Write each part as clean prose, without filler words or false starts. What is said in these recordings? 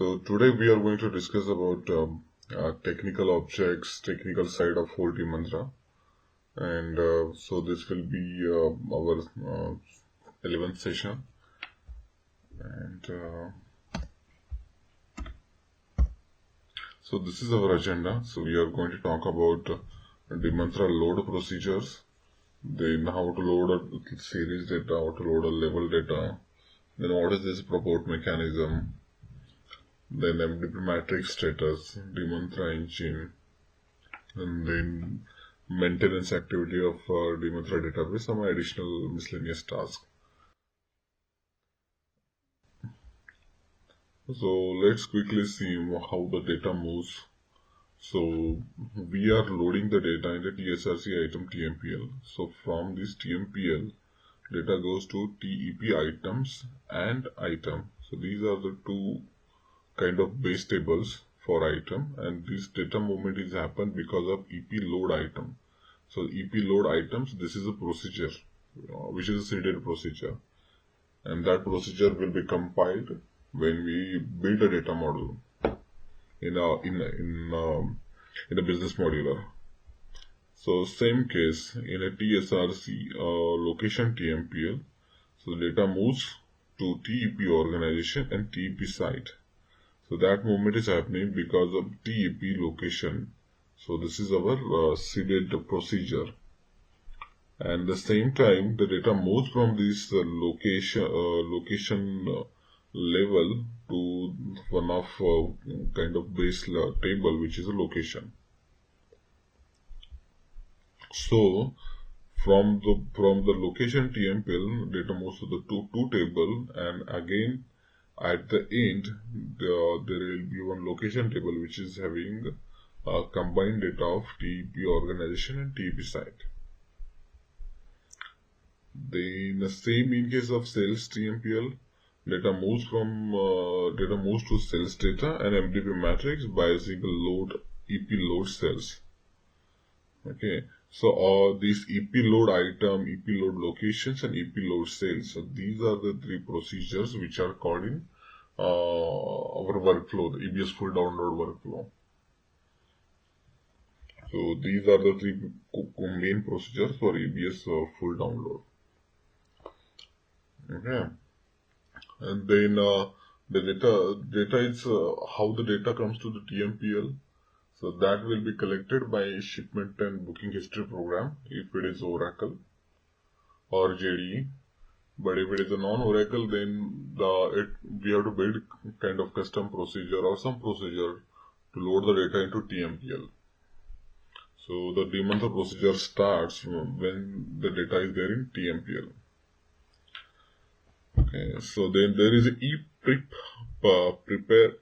So today we are going to discuss about technical objects, technical side of whole Demantra, and so this will be our 11th session. And so this is our agenda. So we are going to talk about Demantra load procedures, then how to load a series data, how to load a level data, then what is this proport mechanism, then MDP matrix status, Demantra engine, and then maintenance activity of Demantra database, some additional miscellaneous tasks. So let's quickly see how the data moves. So we are loading the data in the TSRC item TMPL. So from this TMPL, data goes to TEP items and item. So these are the two kind of base tables for item, and this data movement is happened because of EP load item. So EP load items, this is a procedure, which is a seeded procedure, and that procedure will be compiled when we build a data model in a business modular. So same case in a TSRC location TMPL. So data moves to TEP organization and TEP site. So that movement is happening because of TEP location. So this is our seeded procedure. And the same time, the data moves from this location level to one of kind of base table, which is a location. So from the location TMPL, data moves to the two table, and again at the end there will be one location table which is having combined data of TEP organization and TEP site. Then the same in case of sales TMPL, data moves to sales data and MDP matrix by a single load EP load cells. Okay, so these EP load item, EP load locations, and EP load sales. So these are the three procedures which are called in our workflow, the EBS full download workflow. So these are the three main procedures for EBS full download. Okay, and then the data is how the data comes to the TMPL. So that will be collected by shipment and booking history program if it is Oracle or JDE. But if it is a non-Oracle, then we have to build kind of custom procedure or some procedure to load the data into TMPL. So the Demantra procedure starts when the data is there in TMPL. Okay, so then there is a prepare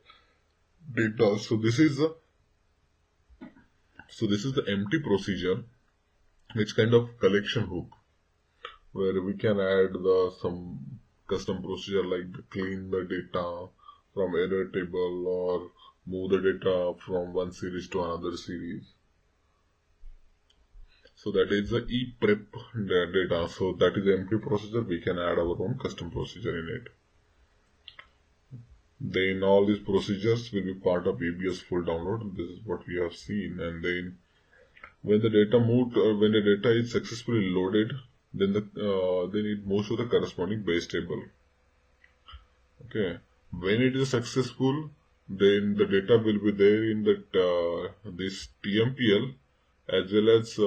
data. So this is the empty procedure, which kind of collection hook, where we can add some custom procedure like clean the data from error table or move the data from one series to another series. So that is the ePrep data. So that is the empty procedure. We can add our own custom procedure in it. Then all these procedures will be part of EBS full download. This is what we have seen. And then when the data is successfully loaded, then it moves to the corresponding base table. Okay. When it is successful, then the data will be there in that this TMPL as well as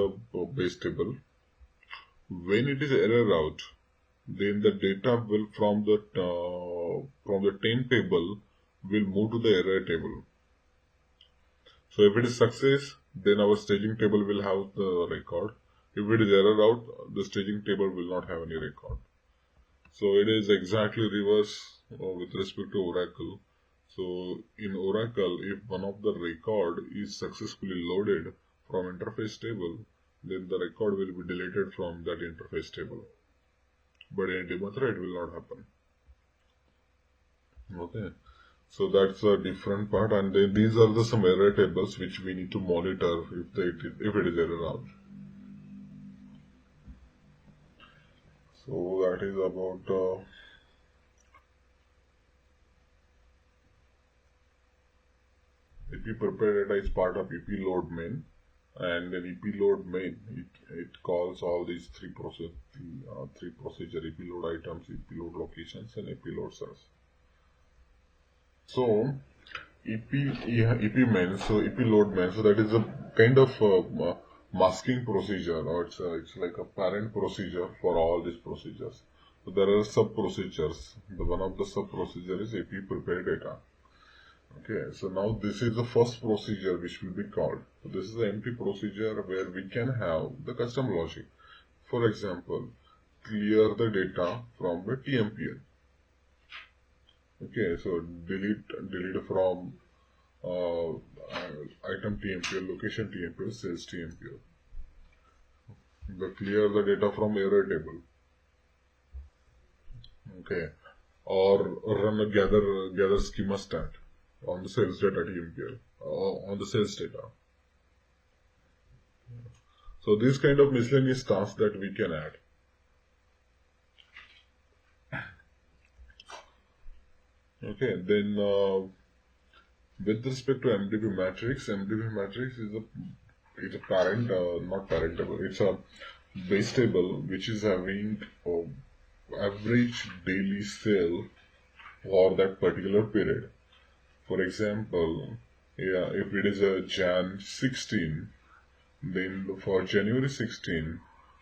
base table. When it is error out, then the data will from the 10 table will move to the error table. So if it is success, then our staging table will have the record. If it is error out, the staging table will not have any record. So it is exactly reverse with respect to Oracle. So in Oracle, if one of the record is successfully loaded from interface table, then the record will be deleted from that interface table. But in Demantra, it will not happen. Okay, so that's a different part, and then these are some error tables which we need to monitor if it is error out. So that is about EP prepare data is part of EP load main, and then EP load main it calls all these three procedure: EP load items, EP load locations, and EP load cells. So EP main, so EP load main, so that is a kind of masking procedure, or it's like a parent procedure for all these procedures. So there are sub procedures. The one of the sub procedure is EP prepare data. Okay, so now this is the first procedure which will be called. So this is the empty procedure where we can have the custom logic. For example, clear the data from the TMPL. Okay, so delete from item TMPL, location TMPL, sales TMPL. Clear the data from error table. Okay, or run a gather schema stat on the sales data TMPL, on the sales data. So these kind of miscellaneous tasks that we can add. Okay, then with respect to MDP matrix is a parent, not parent table. It's a base table which is having average daily sale for that particular period. For example, yeah, if it is a Jan 16, then for January 16,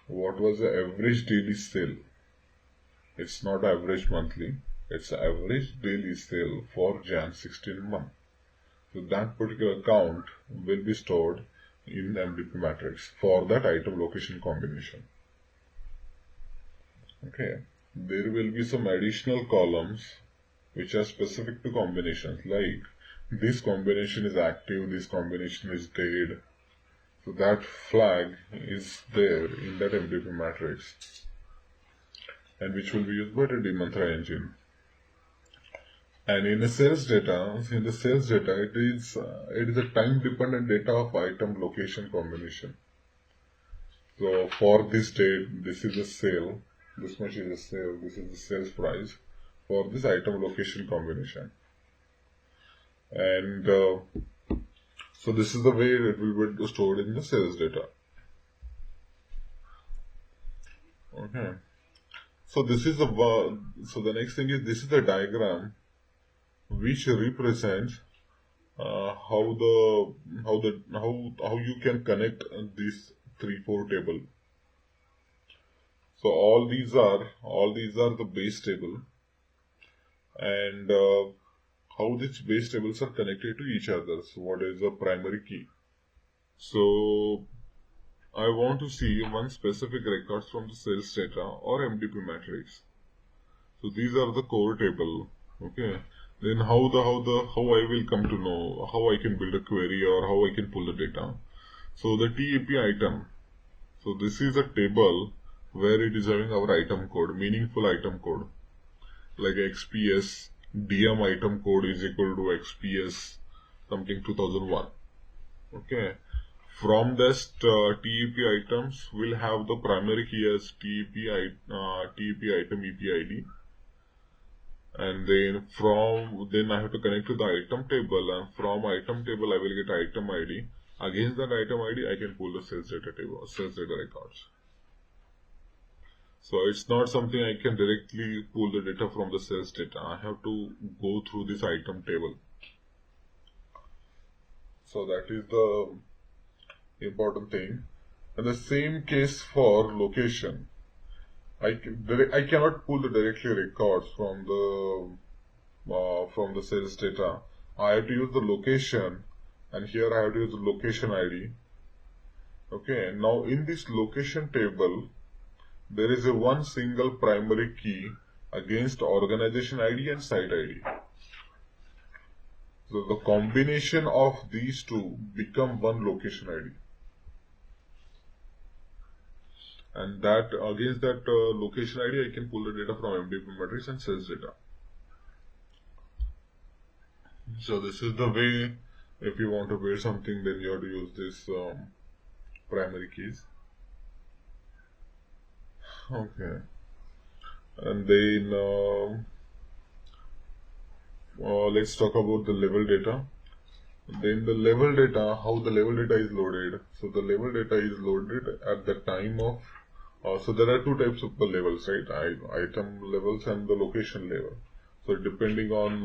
what was the average daily sale? It's not average monthly, it's average daily sale for Jan 16 month. So that particular count will be stored in MDP matrix for that item location combination. Okay, there will be some additional columns which are specific to combinations, like this combination is active, this combination is dead. So that flag is there in that MDP matrix, and which will be used by the Demantra engine. And in the sales data, it is a time-dependent data of item location combination. So for this date, this is the sale, this much is the sale, this is the sales price for this item location combination. And so this is the way it will be stored in the sales data. Okay. So this is so the next thing is, this is the diagram which represents how you can connect these 3-4 table. So all these are the base table, and how these base tables are connected to each other. So what is the primary key? So I want to see one specific records from the sales data or MDP matrix. So these are the core table. Okay. Then how I will come to know how I can build a query or how I can pull the data. So the TEP item. So this is a table where it is having our item code, meaningful item code, like XPS DM item code is equal to XPS something 2001. Okay. From this TEP items, we'll have the primary key as TEP item EPID. And then I have to connect to the item table, and from item table I will get item ID. Against that item ID I can pull the sales data table, sales data records. So it's not something I can directly pull the data from the sales data. I have to go through this item table. So that is the important thing. And the same case for location. I cannot pull the directly records from the sales data. I have to use the location, and here I have to use the location ID. Okay, now in this location table, there is a one single primary key against organization ID and site ID. So the combination of these two become one location ID. And that against that location ID, I can pull the data from MDP matrix and sales data. So this is the way, if you want to build something, then you have to use this primary keys. Okay. And then let's talk about the level data. Then the level data, how the level data is loaded. So the level data is loaded at the time of, so there are two types of the levels, right? Item levels and the location level. So depending on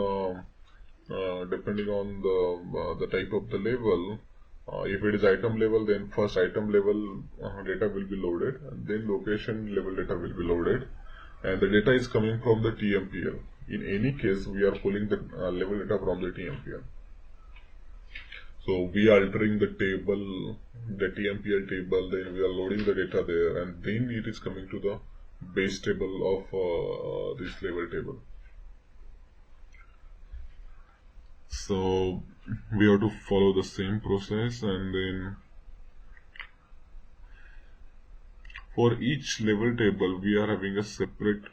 the type of the level, if it is item level, then first item level data will be loaded, and then location level data will be loaded, and the data is coming from the TMPL. In any case, we are pulling the level data from the TMPL. So we are altering the table, the TMPL table, then we are loading the data there, and then it is coming to the base table of this level table. So we have to follow the same process, and then for each level table we are having a separate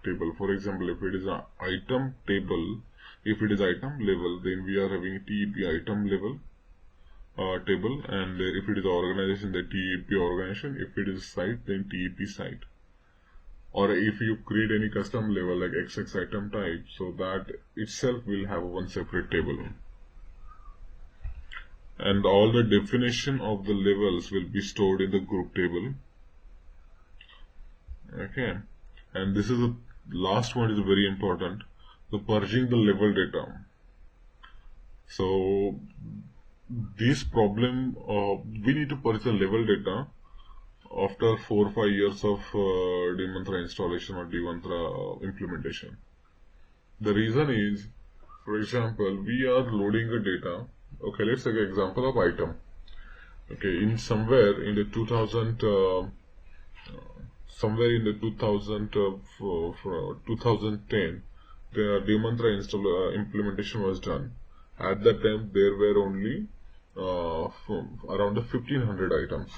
table. For example, if it is an item table, if it is item level, then we are having TEP item level table, and if it is organization, the TEP organization. If it is site, then TEP site. Or if you create any custom level like XX item type, so that itself will have one separate table. And all the definition of the levels will be stored in the group table. Okay, and this is the last one, is very important, the purging the level data. So this problem, we need to purge the level data after 4 or 5 years of Demantra installation or Demantra implementation. The reason is, for example, we are loading a data. Okay, let's take an example of item. Okay, in somewhere in the 2000 somewhere in the 2010, the Demantra implementation was done. At that time, there were only around 1500 items.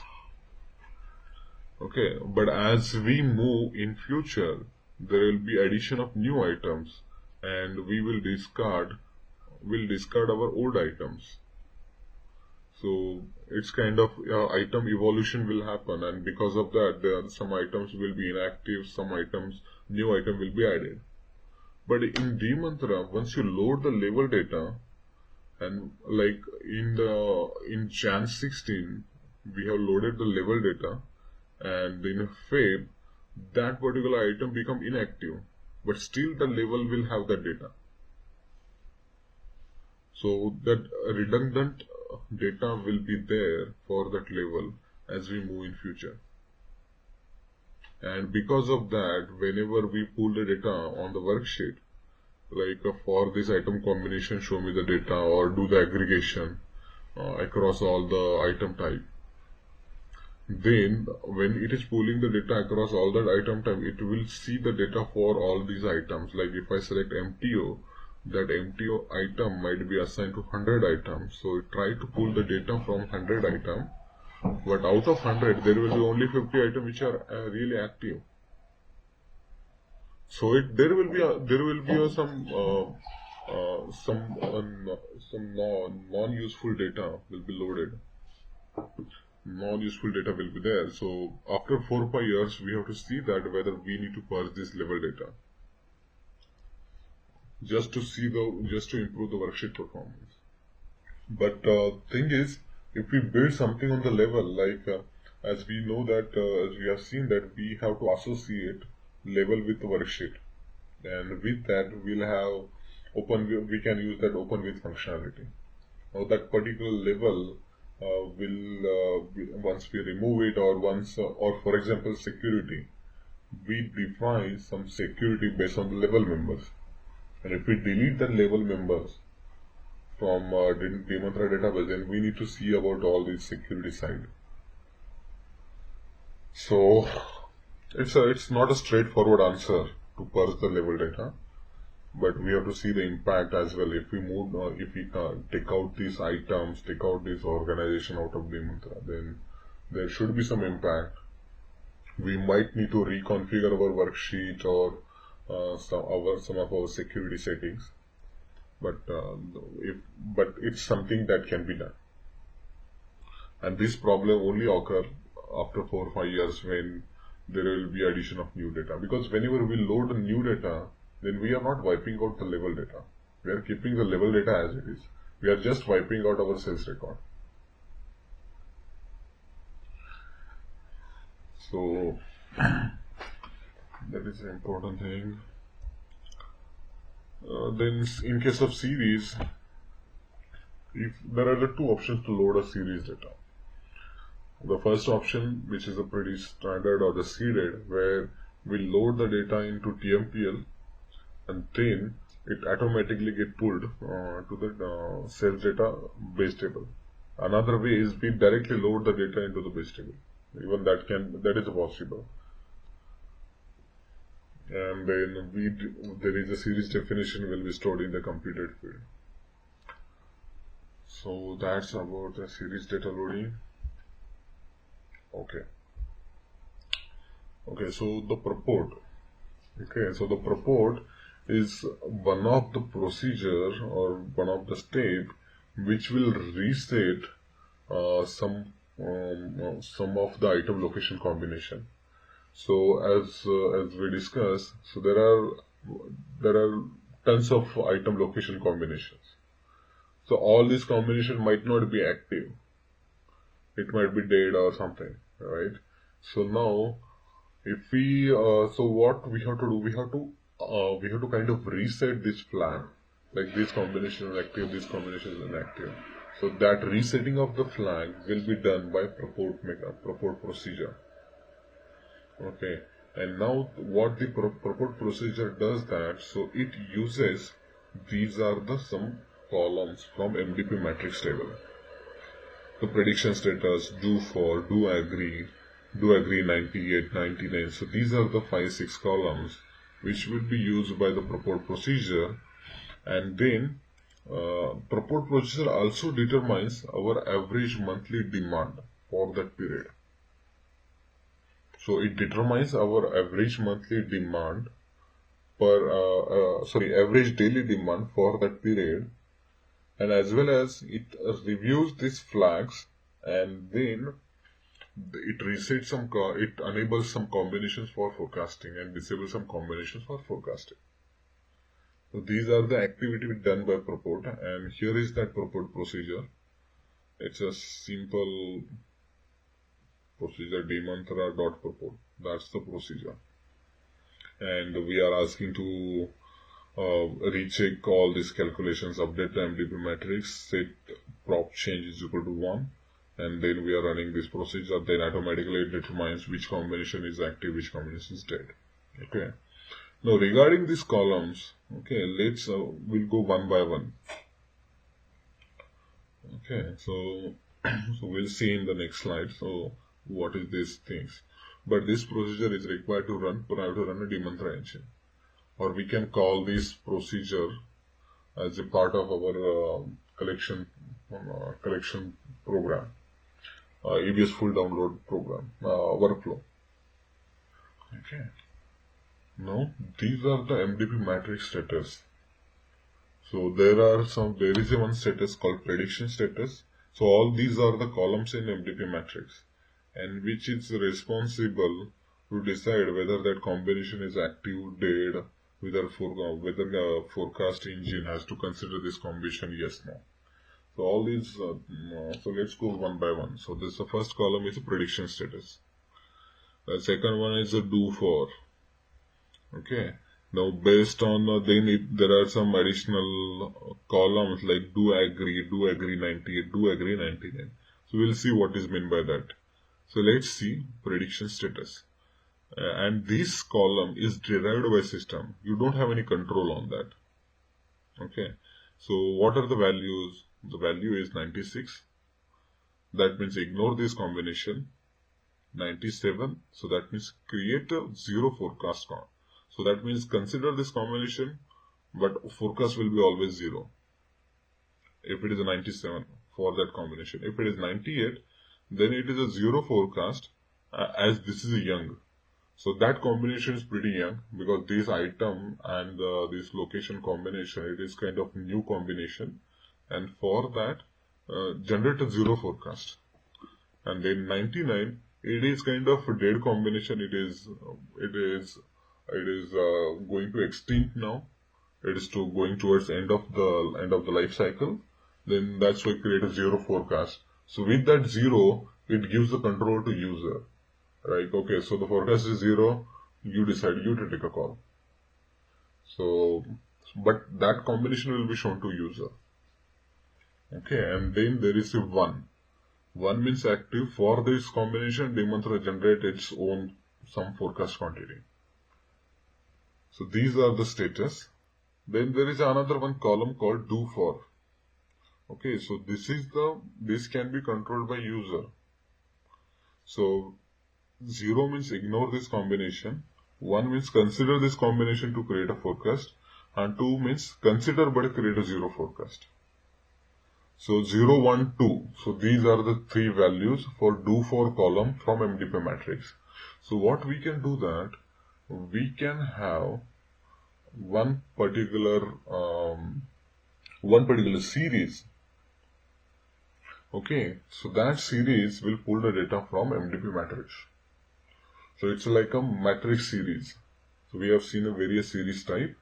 Okay, but as we move in future, there will be addition of new items, and we will discard our old items. So it's kind of item evolution will happen, and because of that, some items will be inactive, some items, new item will be added. But in Demantra, once you load the level data, and like in Jan 16, we have loaded the level data, and in Feb, that particular item become inactive, but still the level will have that data. So that redundant data will be there for that level as we move in future. And because of that, whenever we pull the data on the worksheet, like for this item combination, show me the data, or do the aggregation across all the item type, then when it is pulling the data across all that item type, it will see the data for all these items. Like if I select MTO, that MTO item might be assigned to 100 items. So it try to pull the data from 100 items, but out of 100 there will be only 50 items which are really active. So there will be some non-useful data will be loaded. Non-useful data will be there. So after 4 or 5 years, we have to see that whether we need to purge this level data, just to improve the worksheet performance. But thing is, if we build something on the level, like as we know that as we have seen that we have to associate level with the worksheet, and with that we'll have we can use that open with functionality. Now that particular level once we remove it, or or for example security, we define some security based on the level members, and if we delete the level members from Demantra database, then we need to see about all this security side. So it's not a straightforward answer to purge the level data, but we have to see the impact as well. If we take out these items, take out this organization out of Demantra, then there should be some impact. We might need to reconfigure our worksheet or some of our security settings, but it's something that can be done. And this problem only occur after 4 or 5 years, when there will be addition of new data. Because whenever we load new data, then we are not wiping out the level data. We are keeping the level data as it is. We are just wiping out our sales record. So that is an important thing. Then in case of series, if there are the two options to load a series data. The first option, which is a pretty standard or the seeded, where we load the data into TMPL and then it automatically get pulled to the sales data base table. Another way is we directly load the data into the base table. Even that is possible. And then there is a series definition will be stored in the computed field. So that's about the series data loading. Okay, so the purport. Okay, so the purport is one of the procedure or one of the step which will reset some of the item location combination. So as we discussed, so there are tons of item location combinations. So all these combinations might not be active. It might be dead or something, right? So now, if we so what we have to do, we have to kind of reset this flag, like this combination is active, this combination is inactive. So that resetting of the flag will be done by purport procedure. Okay, and now what the purport procedure does that, so it uses these are the some columns from MDP matrix table. The prediction status, do for, do agree 98, 99. So these are the 5-6 columns which will be used by the purport procedure. And then purport procedure also determines our average monthly demand for that period. So it determines our average monthly demand average daily demand for that period, and as well as it reviews these flags, and then it resets it enables some combinations for forecasting and disables some combinations for forecasting. So these are the activities done by purport, and here is that purport procedure. It's a simple procedure, Demantra dot purport. That's the procedure, and we are asking to recheck all these calculations, update the MDP matrix, set prop change is equal to 1, and then we are running this procedure. Then automatically it determines which combination is active, which combination is dead. Okay. Now regarding these columns, okay, we'll go one by one. Okay, so we'll see in the next slide. So what is these things? But this procedure is required to run a Demantra engine, or we can call this procedure as a part of our collection program, ABS full download program workflow. Okay. Now these are the MDP matrix status. So there is one status called prediction status. So all these are the columns in MDP matrix, and which is responsible to decide whether that combination is active, dead, whether forecast engine has to consider this combination, yes, no. So all these, so let's go one by one. So this the first column is a prediction status. The second one is a do for. Okay. Now based on there are some additional columns like do agree 98, do agree 99. So we'll see what is meant by that. So let's see prediction status. And this column is derived by system. You don't have any control on that. Okay. So what are the values? The value is 96. That means ignore this combination. 97. So that means create a zero forecast count. So that means consider this combination, but forecast will be always 0. If it is a 97 for that combination. If it is 98, then it is a 0 forecast as this is a young. So that combination is pretty young because this item and this location combination, it is kind of new combination, and for that generate a 0 forecast. And then 99, it is kind of a dead combination. It is going to extinct now. It is going towards end of the life cycle. then that's why create a zero forecast. So with that zero, it gives the control to user, right? Okay, so the forecast is zero, you decide, you to take a call. So, but that combination will be shown to user. Okay, and then there is a 1. 1 means active. For this combination, Demantra generate its own some forecast quantity. So these are the status. Then there is another one column called do for. Okay, so this can be controlled by user. So 0 means ignore this combination. 1 means consider this combination to create a forecast. And 2 means consider but create a zero forecast. So 0, 1, 2. So these are the 3 values for do for column from MDP matrix. So what we can do that, we can have one particular series. Okay, so that series will pull the data from MDP matrix. So it's like a matrix series. So we have seen a various series type.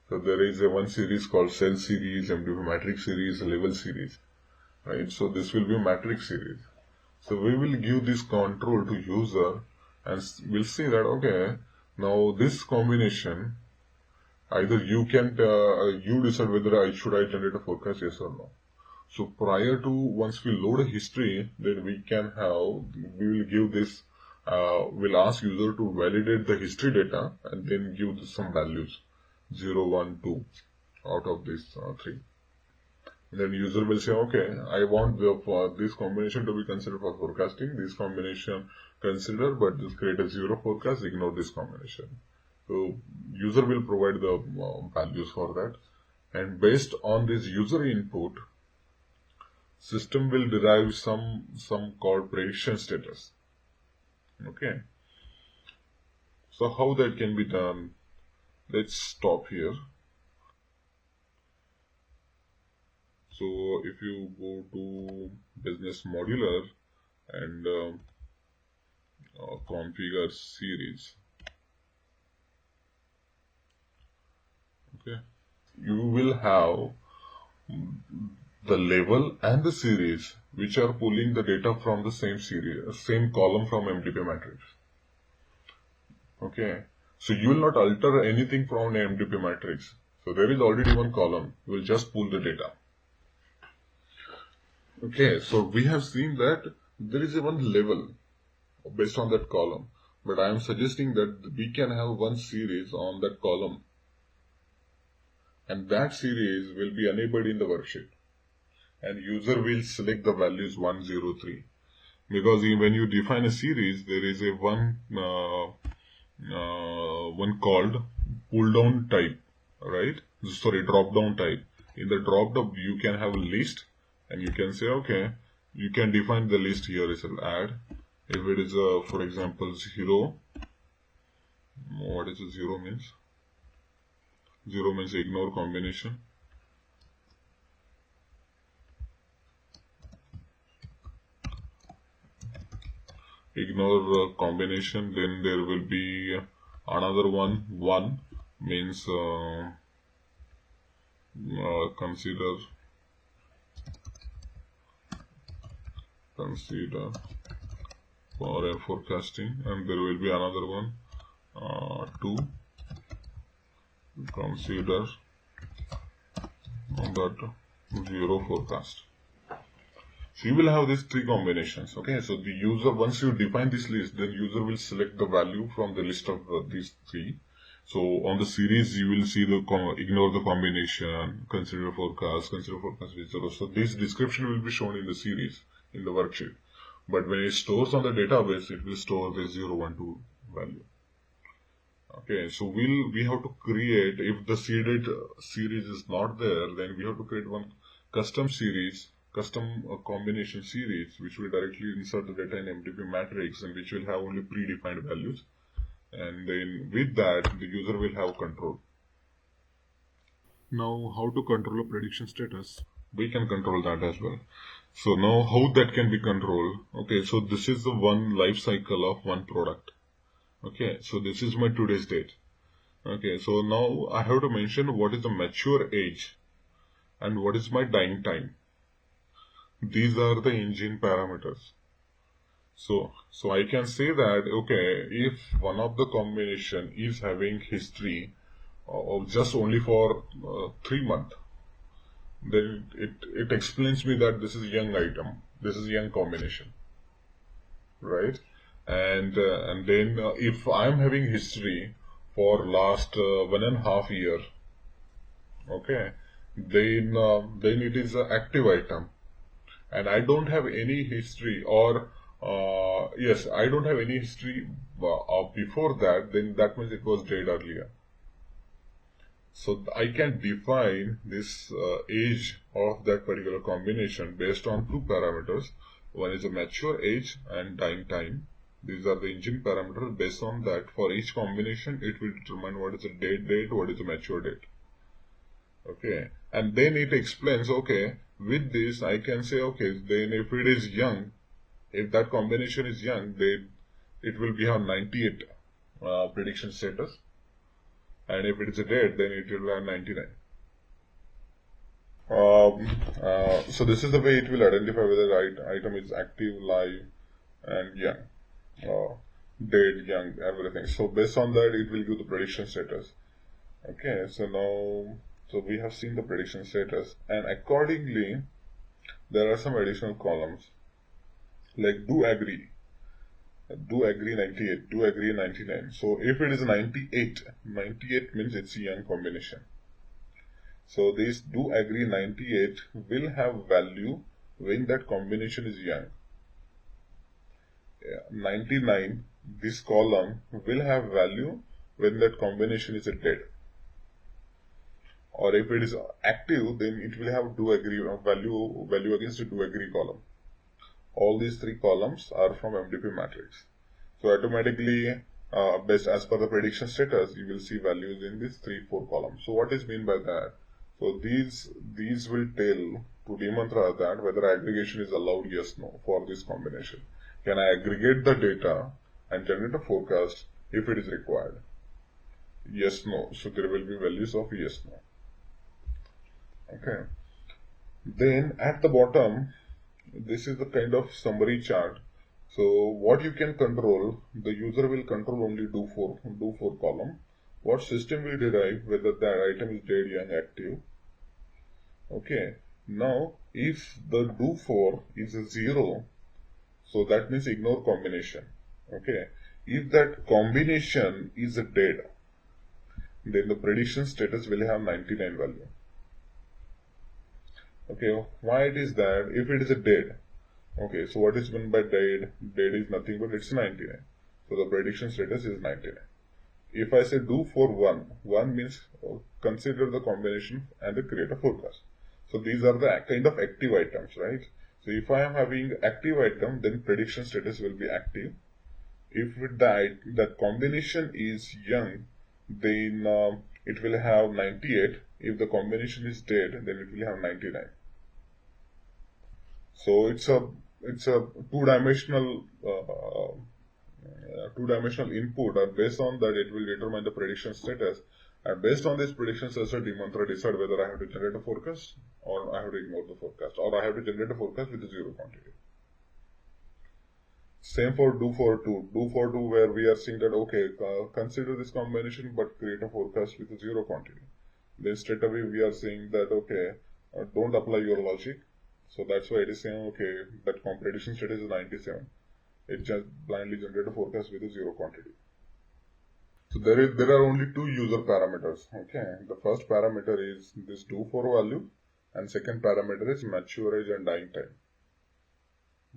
So there is a one series called cell series, MDP matrix series, level series. Right, so this will be a matrix series. So we will give this control to user and we'll see that, okay, now this combination, either you can, you decide whether I generate a forecast, yes or no. So prior to, once we load a history, then we will give this, we'll ask user to validate the history data and then give some values, 0, 1, 2 out of these 3. Then user will say, okay, I want this combination to be considered for forecasting. This combination consider, but just create a zero forecast, ignore this combination. So user will provide the values for that. And based on this user input, system will derive some called prediction status. Okay. So how that can be done? Let's stop here. So if you go to business modular and configure series, okay, you will have the level and the series which are pulling the data from the same column from MDP matrix. Okay, so you will not alter anything from the MDP matrix. So there is already one column, you will just pull the data. Okay, so we have seen that there is a one level based on that column, but I am suggesting that we can have one series on that column, and that series will be enabled in the worksheet, and user will select the values 103, because when you define a series, there is a one called pull down type, right? Sorry, drop down type. In the drop down, you can have a list, and you can say, okay, you can define the list here as an add. If it is for example 0, what is a 0 means? 0 means ignore combination. Ignore combination. Then there will be another one. 1 means consider for forecasting, and there will be another one. 2 consider that zero forecast. So you will have these 3 combinations. Okay, so the user, once you define this list, then user will select the value from the list of these 3. So on the series, you will see the ignore the combination, consider forecast with 0. So this description will be shown in the series in the worksheet. But when it stores on the database, it will store the 0, 1, 2 value. Okay, so we have to create, if the seeded series is not there, then we have to create one custom series, combination series, which will directly insert the data in MDP matrix and which will have only predefined values. And then with that, the user will have control. Now, how to control a prediction status? We can control that as well. So now how that can be controlled? Okay, so this is the one life cycle of one product. Okay, so this is my today's date. Okay, so now I have to mention what is the mature age and what is my dying time. These are the engine parameters. So I can say that, okay, if one of the combination is having history of just only for 3 months, then it explains me that this is young item, this is young combination, right? And then if I'm having history for last 1.5 year, okay, then it is an active item, and I don't have any history, or yes, I don't have any history before that, then that means it was dead earlier. So I can define this age of that particular combination based on two parameters. One is the mature age and dying time. These are the engine parameters. Based on that, for each combination, it will determine what is the dead date, what is the mature date. Okay, and then it explains, okay, with this I can say, okay, then if it is young, if that combination is young, then it will be on 98 prediction status, and if it is a dead, then it will have 99. So this is the way it will identify whether the item is active, live, and young, uh, dead, young, everything. So based on that, it will give the prediction status. Okay, so now, so we have seen the prediction status, and accordingly, there are some additional columns like do agree 98, do agree 99. So if it is 98, 98 means it's a young combination. So this do agree 98 will have value when that combination is young. 99, this column will have value when that combination is dead. Or if it is active, then it will have do agree value against the do agree column. All these three columns are from MDP matrix. So automatically, based as per the prediction status, you will see values in these 3-4 columns. So what is mean by that? So these will tell to Demantra that whether aggregation is allowed, yes, no, for this combination. Can I aggregate the data and generate a forecast if it is required? Yes, no. So there will be values of yes, no. Okay. Then at the bottom, this is the kind of summary chart. So what you can control, the user will control only do for column. What system will derive whether that item is dead, young, active. Okay. Now if the do for is a 0, so that means ignore combination. Okay. If that combination is a dead, then the prediction status will have 99 value. Okay, why it is that? If it is a dead, okay, so what is meant by dead? Dead is nothing but it's 99. So the prediction status is 99. If I say do for 1 means consider the combination and create a forecast. So these are the kind of active items, right? So if I am having active item, then prediction status will be active. If that combination is young, then it will have 98. If the combination is dead, then it will have 99. So it's a two-dimensional input, and based on that it will determine the prediction status. And based on this prediction status, Demantra decide whether I have to generate a forecast or I have to ignore the forecast, or I have to generate a forecast with a zero quantity. Same for do for 2. Do for 2 where we are saying that, okay, consider this combination but create a forecast with a zero quantity. Then straight away we are saying that, okay, don't apply your logic. So that's why it is saying, okay, that prediction status is 97. It just blindly generate a forecast with a zero quantity. So there are only two user parameters. Okay, the first parameter is this do for value, and second parameter is mature age and dying time.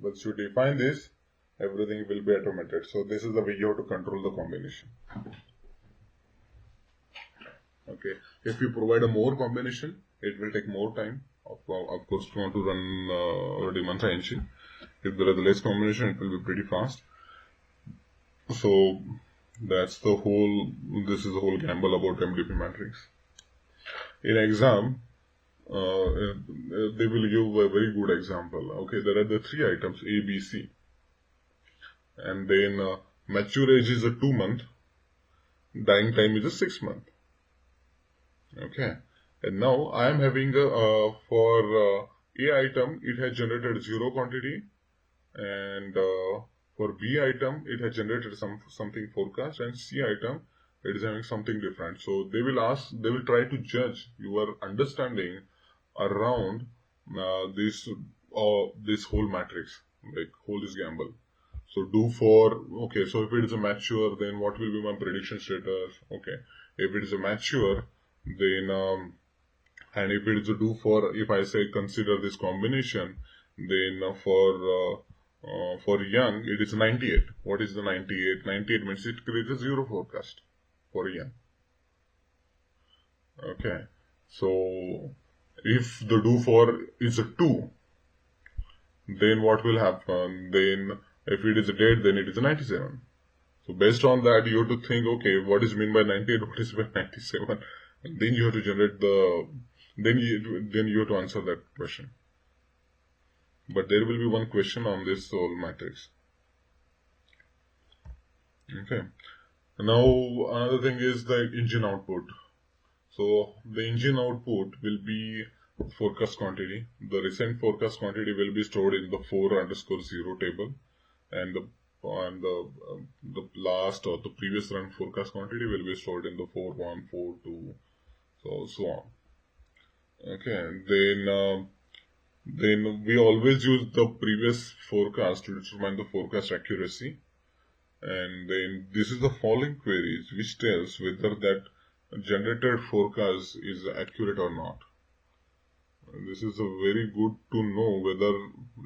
Once you define this, everything will be automated. So this is the way you have to control the combination. Okay, if you provide a more combination, it will take more time. Of course, if you want to run Demantra engine, if there is less combination, it will be pretty fast. So that's the whole. This is the whole gamble about MDP matrix. In exam, they will give a very good example. Okay, there are the 3 items A, B, C, and then mature age is a 2 month, dying time is a 6 month. Okay, and now I am having for A item, it has generated zero quantity, and for B item, it has generated something forecast, and C item, it is having something different. So they will try to judge your understanding around this whole matrix, like whole this gamble. So do for, okay, so if it is a mature, then what will be my prediction status? Okay, if it is a mature, then and if it is a do for, if I say consider this combination, then for young it is 98. What is the 98? 98 means it creates a zero forecast for young. Okay, so if the do for is a 2, then what will happen? Then if it is a dead, then it is a 97. So based on that, you have to think, okay, what is mean by 98? What is by 97? And then you have to generate the, then you have to answer that question. But there will be one question on this whole matrix. Okay. Now another thing is the engine output. So the engine output will be forecast quantity. The recent forecast quantity will be stored in the 4_0 table, and the last or the previous run forecast quantity will be stored in the 4_1, 4_2, so on. Okay, then we always use the previous forecast to determine the forecast accuracy, and then this is the following queries which tells whether that generated forecast is accurate or not. This is a very good to know whether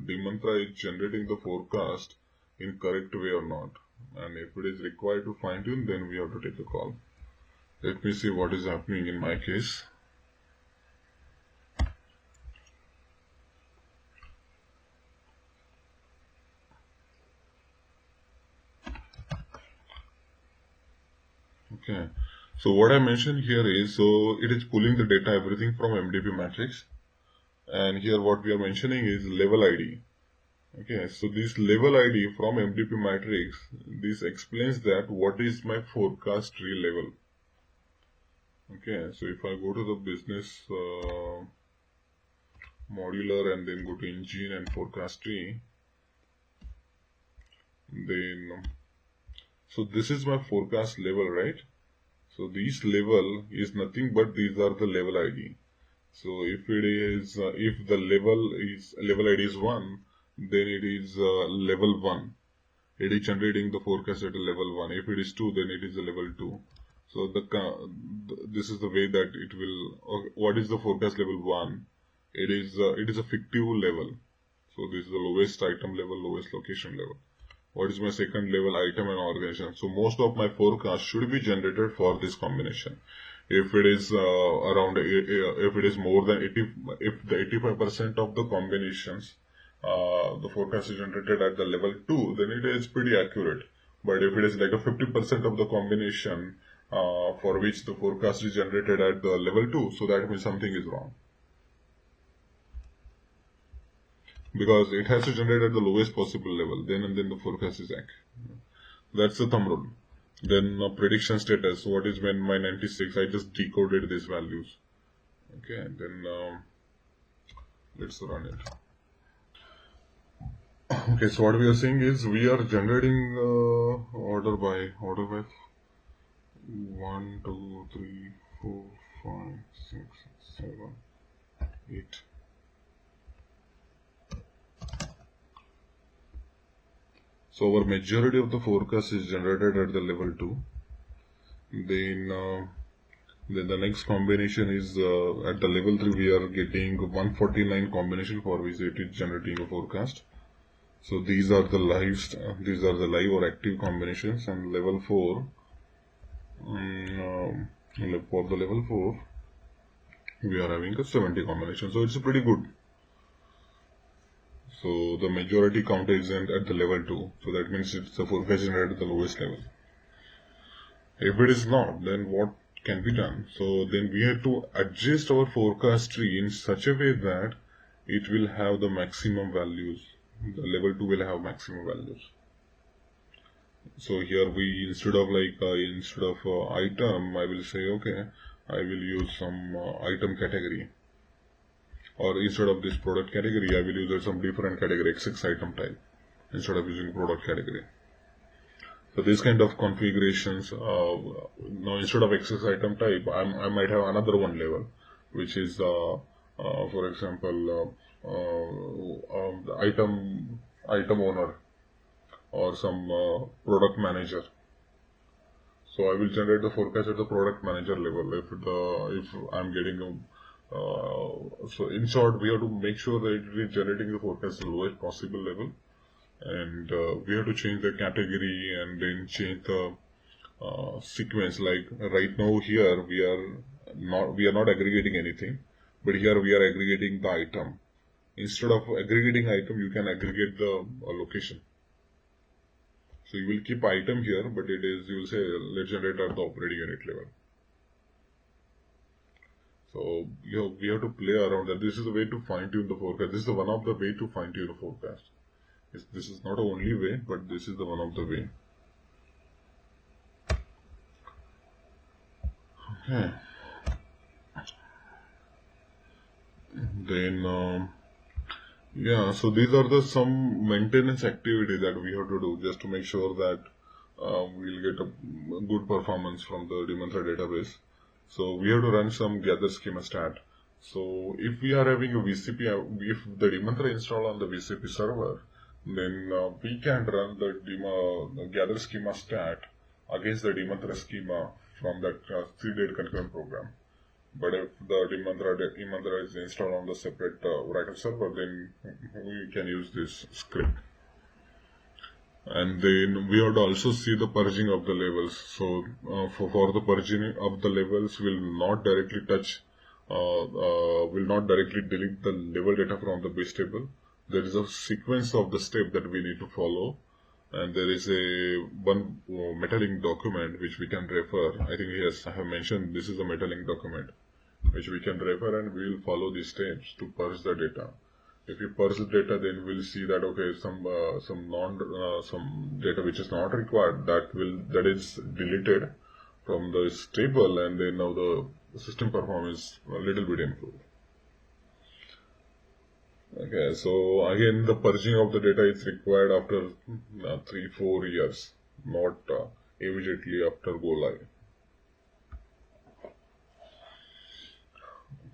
Demantra is generating the forecast in correct way or not. And if it is required to fine tune, then we have to take a call. Let me see what is happening in my case. Okay. So what I mentioned here is, so it is pulling the data, everything from MDP matrix. And here what we are mentioning is level ID. Okay, so this level ID from MDP matrix, this explains that what is my forecast tree level. Okay, so if I go to the business modular and then go to engine and forecast tree, then so this is my forecast level, right? So this level is nothing but these are the level ID. So if it is if the level ID is 1, then it is level 1. It is generating the forecast at a level 1. If it is 2, then it is a level 2. So this is the way that it will. What is the forecast level 1? It is a fictive level. So this is the lowest item level, lowest location level. What is my second level item and organization? So most of my forecast should be generated for this combination. If it is if it is more than 80, if the 85% of the combinations, the forecast is generated at the level 2, then it is pretty accurate. But if it is like a 50% of the combination for which the forecast is generated at the level 2, so that means something is wrong. Because it has to generate at the lowest possible level, then and then the forecast is accurate. That's the thumb rule. Then prediction status, what is when my 96, I just decoded these values. Okay, then let's run it. Okay, so what we are saying is we are generating order by 1, 2, 3, 4, 5, 6, 7, 8. So our majority of the forecast is generated at the level 2. Then the next combination is at the level 3 we are getting 149 combination for which it is generating a forecast. So these are the live or active combinations, and level 4 for the level 4 we are having a 70 combination. So it's pretty good. So the majority count is at the level 2. So that means it's the forecast generated at the lowest level. If it is not, then what can be done? So then we have to adjust our forecast tree in such a way that it will have the maximum values. The level 2 will have maximum values. So here we, instead of item, I will say, okay, I will use some item category. or instead of this product category, I will use some different category, XX item type, instead of using product category. So these kind of configurations, now instead of XX item type, I might have another one level, which is, for example, the item owner or some product manager. So I will generate the forecast at the product manager level. If I'm getting so in short, we have to make sure that it is generating the forecast at the lowest possible level, and we have to change the category and then change the sequence. Like right now here we are not aggregating anything, but here we are aggregating the item. Instead of aggregating item, you can aggregate the location. So you will keep item here, but it is, you will say, let's generate at the operating unit level. So we have to play around that. This is the way to fine tune the forecast. This is one of the way to fine tune the forecast. This is not the only way, but this is the one of the way. Okay. Then yeah, so these are the some maintenance activity that we have to do just to make sure that we'll get a good performance from the Demantra database. So we have to run some gather schema stat. So if we are having a VCP, if the Demantra install on the VCP server, then we can run the gather schema stat against the Demantra schema from that 3-date concurrent program. But if the Demantra is installed on the separate writer server, then we can use this script. And then we have to also see the purging of the levels. So for the purging of the levels, will not directly delete the level data from the base table. There is a sequence of the step that we need to follow, and there is one meta-link document which we can refer. I think yes, I have mentioned this is a meta-link document which we can refer, and we will follow these steps to purge the data. If you purge the data, then we'll see that okay, some data which is not required, that is deleted from this table, and then now the system performance a little bit improved. Okay, so again the purging of the data is required after 3-4 years, not immediately after go live.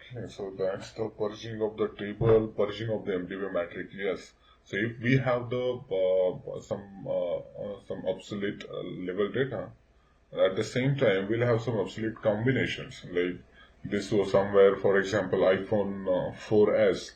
Okay, so that's the purging of the table, purging of the MDB matrix. Yes. So if we have the some obsolete level data, at the same time we'll have some obsolete combinations. Like this was somewhere, for example, iPhone 4S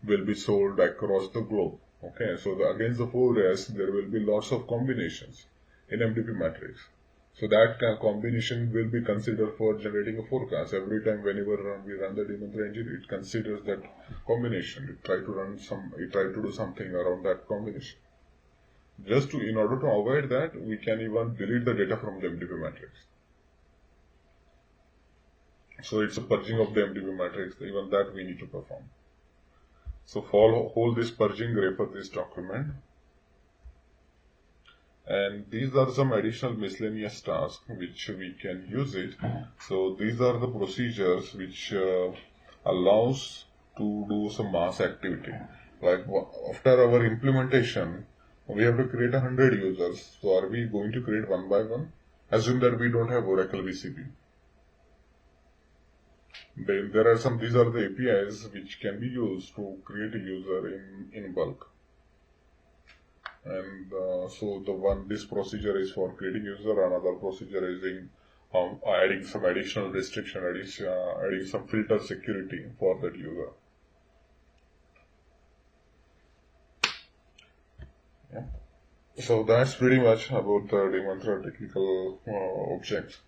will be sold across the globe. Okay, so against the 4S there will be lots of combinations in MDP matrix. So that combination will be considered for generating a forecast. Every time whenever we run the Demantra engine, it considers that combination. It try to do something around that combination. In order to avoid that, we can even delete the data from the MDP matrix. So it's a purging of the MDP matrix. Even that we need to perform. So hold this purging, refer this document. And these are some additional miscellaneous tasks which we can use it. So these are the procedures which allows to do some mass activity. Like after our implementation, we have to create 100 users. So are we going to create one by one? Assume that we don't have Oracle VCP. Then these are the APIs which can be used to create a user in bulk. And so this procedure is for creating user, another procedure is in adding some additional restriction, adding some filter security for that user. Yeah. So that's pretty much about the Demantra technical objects.